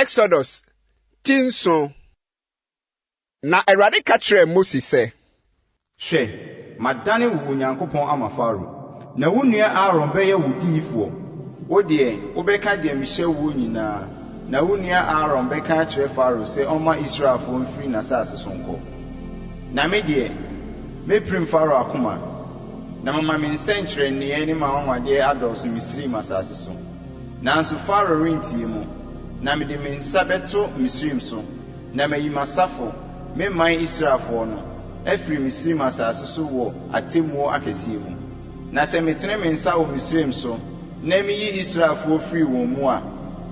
Exodus tinso na Awurade ka kyerɛ Moses sɛ hwɛ madane wo Nyankopɔn ama Faro na wo nua Aaron bɛyɛ wo diyifo wo de wobɛka de mehyɛ wo nyinaa na wo nua Aaron bɛka kyerɛ Faro sɛ ɔma Israelfo mfiri n'asase so nkɔ na me de meprim Faro akoma na mama me nsɛnkyerɛnneɛ ne ma wanwadeɛ adɔɔso Misraim asase so nanso Faro rentie mu na me de me nsa bɛto Misraim so na mayi masafo me man Israelfo no afiri Misraim asase so wɔ atemmuo akɛseɛ mu na sɛ metene me nsa wɔ Misraim so na miyi Israelfo firi wɔn mu a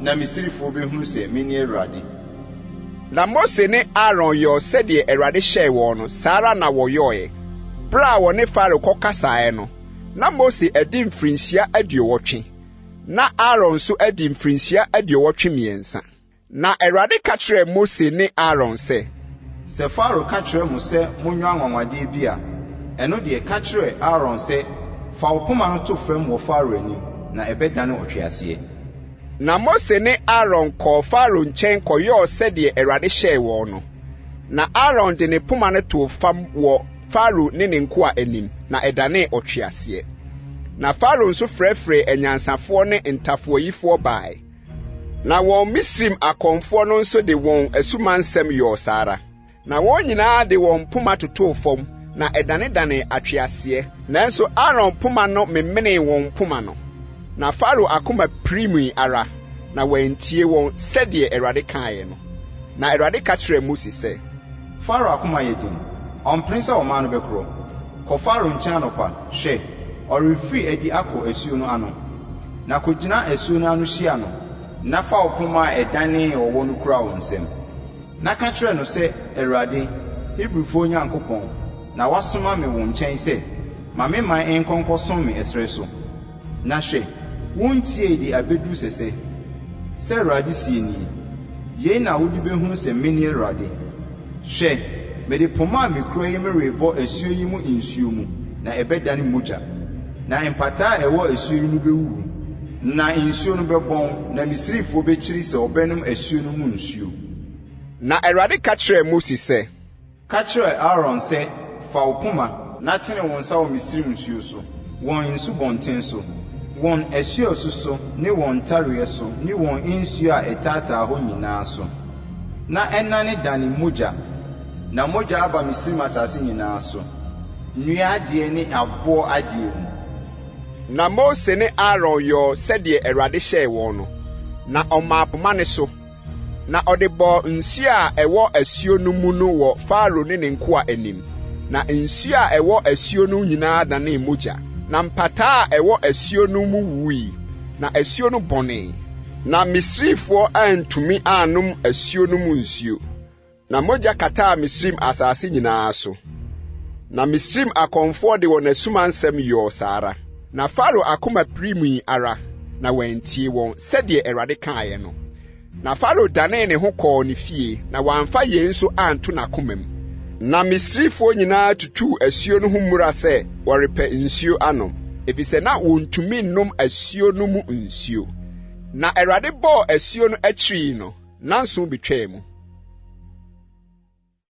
na Misrifo behunu sɛ me ne Awurade. Na Mose ne Aaron yɛ sɛdeɛ Awurade hyɛɛ wɔn no saa na wɔyɔe. Bra a wɔne Faro kɔkasaeɛ no na Mose adi mfirinhyia 20 na Aaron nso adi mfirinhyia 23. Na Awurade ka kyerɛɛ Mose ne Aaron sɛ Faro ka kyerɛ mo sɛ monwa anwanwadeɛ bi a ɛno deɛ ka kyerɛ Aaron sɛ fa wo poma no to fam wɔ Faro anim na ɛbɛdane ɔtweaseɛ. Na Mose ne Aaron kɔɔ Faro nkyɛn kɔyɔɔ sɛdeɛ Awurade hyɛɛ wɔn no. Na Aaron de ne poma no too fam wɔ Faro ne ne nkoa anim na ɛdane ɔtweaseɛ. Na Faro nso frɛfrɛ anyansafoɔ ne ntafoɔyifoɔ bae. Na wɔn Misrim akɔmfoɔ no nso de wɔn asumansɛm yɔɔ saa. Na wɔn nyinaa de wɔn poma totoo fam na ɛdane atweaseɛ. Nanso Aaron poma no memenee wɔn poma no. Na Faro akoma primui ara na wantie wɔn sɛdeɛ Awurade kaeɛ no. Na Awurade ka kyerɛ Mose sɛ Faro akoma yɛ din ɔmpene sɛ ɔman no bɛkorɔ kɔ Faro nkyɛn anɔpa hwɛ ɔrefiri adi akɔ asuo no ano na kogyina asuo no ano hyia no na fa wo poma a ɛdane ɔwɔ no kura wo nsɛm na ka kyerɛ no sɛ Awurade Hebrifoɔ Nyankopɔn na wasoma me wo nkyɛn sɛ ma me man nkɔnkɔsom me ɛsrɛ so na hwɛ wontie di abedu sɛ Awurade sie ni yei na wodi behunu sɛ me ne Awurade hwɛ mede poma a me kura yi me rebɔ asuo yi mu nsuo mu na ɛbɛdane mogya na mpata a ɛwɔ asuo yi no bɛwuwu na nsuo no bɛbɔn na Misrifo bɛkyiri sɛ ɔbɛnom asuo no mu nsuo. Na Awurade ka kyerɛ Mose sɛ ka kyerɛ Aaron sɛ fa wo poma na tene wo nsa wɔ Misrim nsuo so wɔn nsubɔnten so wɔn asuo so ne wɔn ntareɛ so ne wɔn nsuo a ɛtaataa hɔ nyinaa so na ɛnane dane mogya na mogya aba Misrim asase nyinaa so nnua adeɛ ne aboɔ adeɛ mu. Na Mose ne Aaron yɔɔ sɛdeɛ Awurade hyɛɛ wɔn no na ɔmaa poma ne so na ɔde bɔ nsuo a ɛwɔ asuo no mu no wɔ Faro ne ne nkoa anim na nsuo a ɛwɔ asuo no nyinaa dane mogya na mpataa a ɛwɔ asuo no mu wui na asuo no bɔnee na Misrifoɔ antumi anom asuo no mu nsuo na mogya kataa Misrim asase nyinaa so na Misrim akɔmfoɔ de wɔn asumansɛm yɔɔ saa na Faro akoma primui ara na wantie wɔn sɛdeɛ Awurade kaeɛ no na Faro danee ne ho kɔɔ ne fie na wamfa yɛn nso anto n'akoma mu na Misrifoɔ nyinaa tutuu asuo no ho mmura sɛ wɔrepɛ nsuo anom efisɛ na wontumi nnom asuo no mu nsuo na Awurade bɔɔ asuo no akyiri no nanso betwaa mu